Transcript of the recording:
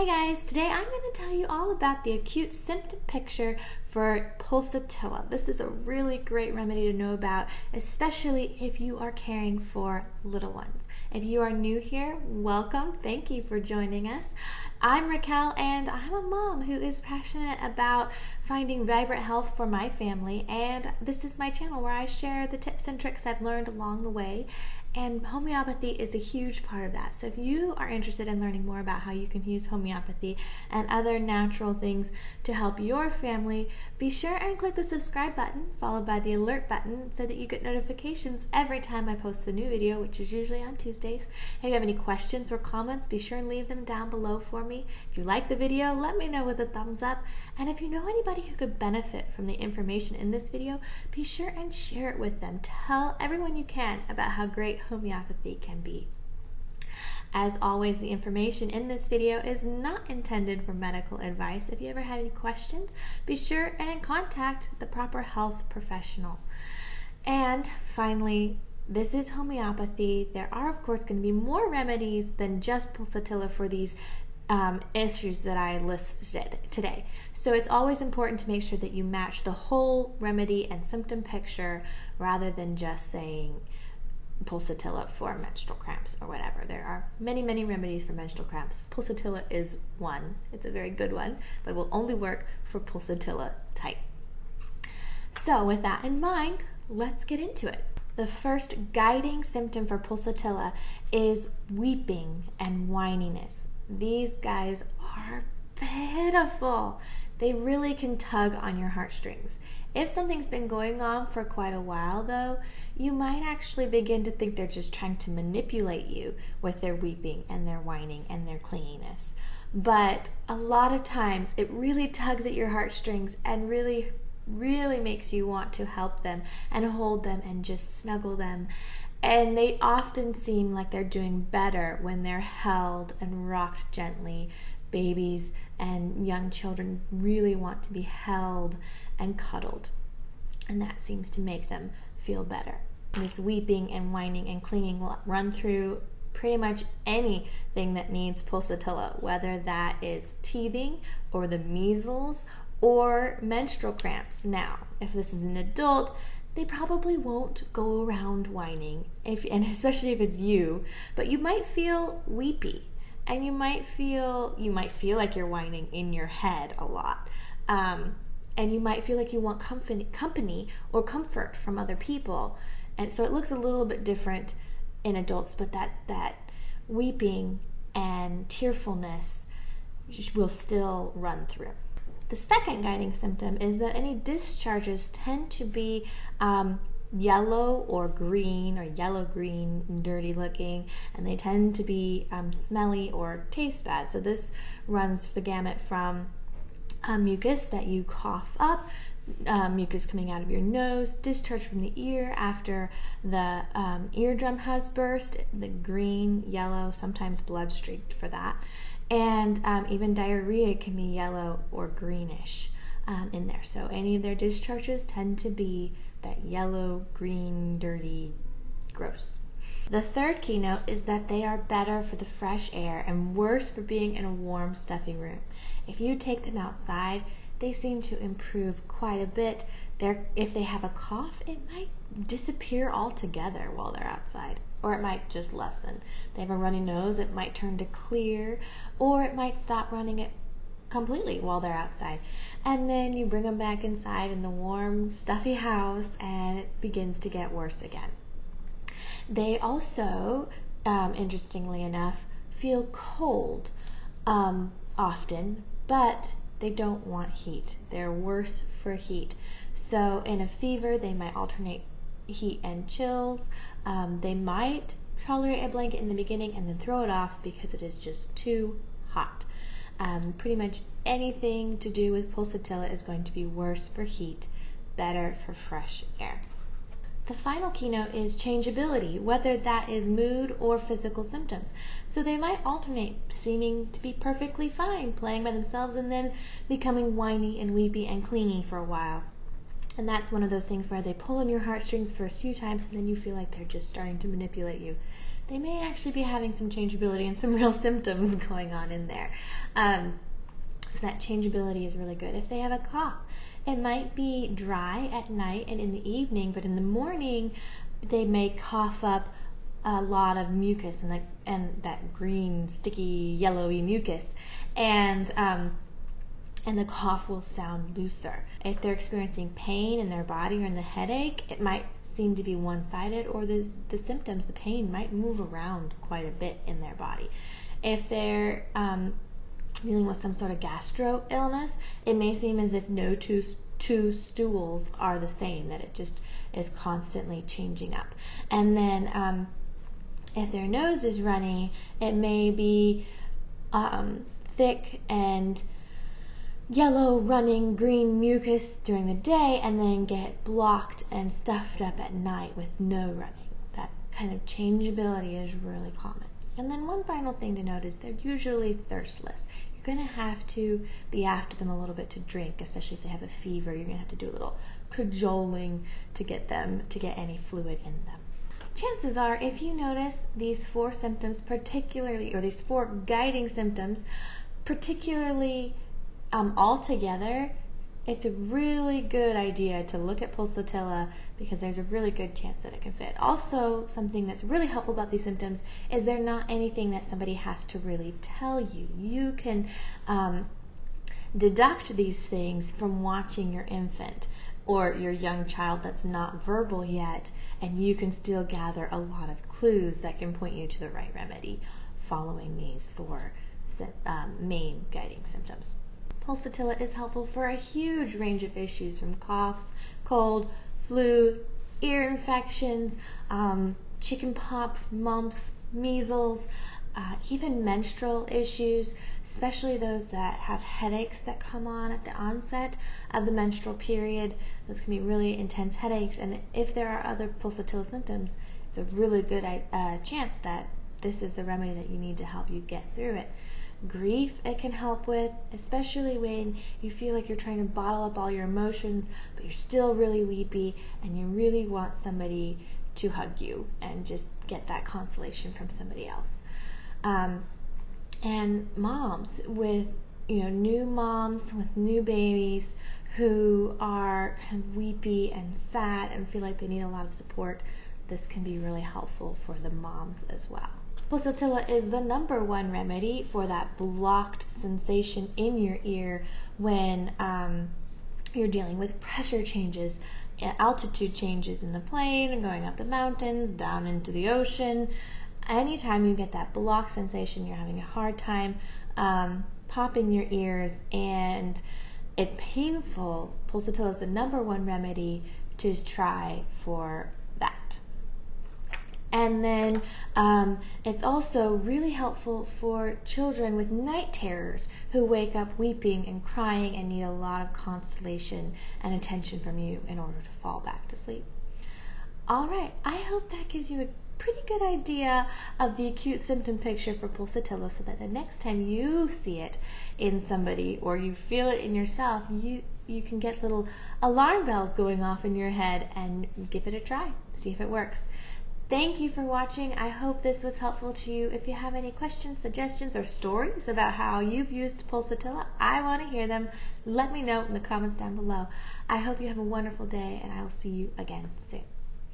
guys, today I'm going to tell you all about the acute symptom picture for pulsatilla. This is a really great remedy to know about, especially if you are caring for little ones. If you are new here, welcome. Thank you for joining us. I'm Raquel and I'm a mom who is passionate about finding vibrant health for my family, and this is my channel where I share the tips and tricks I've learned along the way. And homeopathy is a huge part of that. So if you are interested in learning more about how you can use homeopathy and other natural things to help your family, be sure and click the subscribe button followed by the alert button so that you get notifications every time I post a new video, which is usually on Tuesdays. If you have any questions or comments, be sure and leave them down below for me. If you like the video, let me know with a thumbs up. And if you know anybody who could benefit from the information in this video, be sure and share it with them. Tell everyone you can about how great homeopathy can be. As always, the information in this video is not intended for medical advice. If you ever have any questions, be sure and contact the proper health professional. And finally, this is homeopathy. There are, of course, going to be more remedies than just pulsatilla for these issues that I listed today. So it's always important to make sure that you match the whole remedy and symptom picture rather than just saying pulsatilla for menstrual cramps or whatever. There are many remedies for menstrual cramps. Pulsatilla is one. It's a very good one, but it will only work for pulsatilla type. So with that in mind, let's get into it. The first guiding symptom for pulsatilla is weeping and whininess. These guys are pitiful. They really can tug on your heartstrings. If something's been going on for quite a while though, you might actually begin to think they're just trying to manipulate you with their weeping and their whining and their clinginess. But a lot of times it really tugs at your heartstrings and really makes you want to help them and hold them and just snuggle them. And they often seem like they're doing better when they're held and rocked gently. Babies and young children really want to be held and cuddled, and that seems to make them feel better. This weeping and whining and clinging will run through pretty much anything that needs pulsatilla, whether that is teething or the measles or menstrual cramps. Now, if this is an adult, they probably won't go around whining, and especially if it's you, but you might feel weepy. And you might feel like you're whining in your head a lot. And you might feel like you want company or comfort from other people. And so it looks a little bit different in adults, but that weeping and tearfulness will still run through. The second guiding symptom is that any discharges tend to be yellow or green, or yellow-green, dirty looking, and they tend to be smelly or taste bad. So this runs the gamut from mucus that you cough up, mucus coming out of your nose, discharge from the ear after the eardrum has burst, the green, yellow, sometimes blood-streaked for that, and even diarrhea can be yellow or greenish in there. So any of their discharges tend to be that yellow, green, dirty, gross. The third keynote is that they are better for the fresh air and worse for being in a warm, stuffy room. If you take them outside, they seem to improve quite a bit. If they have a cough, it might disappear altogether while they're outside, or it might just lessen. If they have a runny nose, it might turn to clear, or it might stop running it completely while they're outside. And then you bring them back inside in the warm, stuffy house, and it begins to get worse again. They also, interestingly enough, feel cold often, but they don't want heat. They're worse for heat. So in a fever, they might alternate heat and chills. They might tolerate a blanket in the beginning and then throw it off because it is just too hot. Pretty much anything to do with pulsatilla is going to be worse for heat, better for fresh air. The final keynote is changeability, whether that is mood or physical symptoms. So they might alternate, seeming to be perfectly fine, playing by themselves, and then becoming whiny and weepy and clingy for a while. And that's one of those things where they pull on your heartstrings first few times, and then you feel like they're just starting to manipulate you. they may actually be having some changeability and some real symptoms going on in there. So that changeability is really good. If they have a cough, it might be dry at night and in the evening, but in the morning they may cough up a lot of mucus and that green, sticky, yellowy mucus, and the cough will sound looser. If they're experiencing pain in their body or in the headache, it might seem to be one-sided, or the symptoms, the pain might move around quite a bit in their body. If they're dealing with some sort of gastro illness, it may seem as if no two stools are the same, that it just is constantly changing up. And then if their nose is runny, it may be thick and yellow running green mucus during the day and then get blocked and stuffed up at night with no running. That kind of changeability is really common. And then one final thing to note is they're usually thirstless. You're going to have to be after them a little bit to drink, especially if they have a fever. You're going to have to do a little cajoling to get them to get any fluid in them. Chances are, if you notice these 4 symptoms particularly, or these 4 guiding symptoms particularly all together, it's a really good idea to look at Pulsatilla, because there's a really good chance that it can fit. Also, something that's really helpful about these symptoms is they're not anything that somebody has to really tell you. You can deduct these things from watching your infant or your young child that's not verbal yet, and you can still gather a lot of clues that can point you to the right remedy following these 4 main guiding symptoms. Pulsatilla is helpful for a huge range of issues, from coughs, cold, flu, ear infections, chicken pox, mumps, measles, even menstrual issues, especially those that have headaches that come on at the onset of the menstrual period. Those can be really intense headaches, and if there are other Pulsatilla symptoms, it's a really good chance that this is the remedy that you need to help you get through it. Grief it can help with, especially when you feel like you're trying to bottle up all your emotions, but you're still really weepy and you really want somebody to hug you and just get that consolation from somebody else. And moms with, new moms with new babies who are kind of weepy and sad and feel like they need a lot of support, this can be really helpful for the moms as well. Pulsatilla is the #1 remedy for that blocked sensation in your ear when you're dealing with pressure changes, altitude changes in the plane, and going up the mountains, down into the ocean. Anytime you get that blocked sensation, you're having a hard time popping your ears and it's painful, Pulsatilla is the #1 remedy to try for that. And then it's also really helpful for children with night terrors who wake up weeping and crying and need a lot of consolation and attention from you in order to fall back to sleep. All right, I hope that gives you a pretty good idea of the acute symptom picture for Pulsatilla, so that the next time you see it in somebody or you feel it in yourself, you can get little alarm bells going off in your head and give it a try, see if it works. Thank you for watching. I hope this was helpful to you. If you have any questions, suggestions, or stories about how you've used Pulsatilla, I want to hear them. Let me know in the comments down below. I hope you have a wonderful day, and I will see you again soon.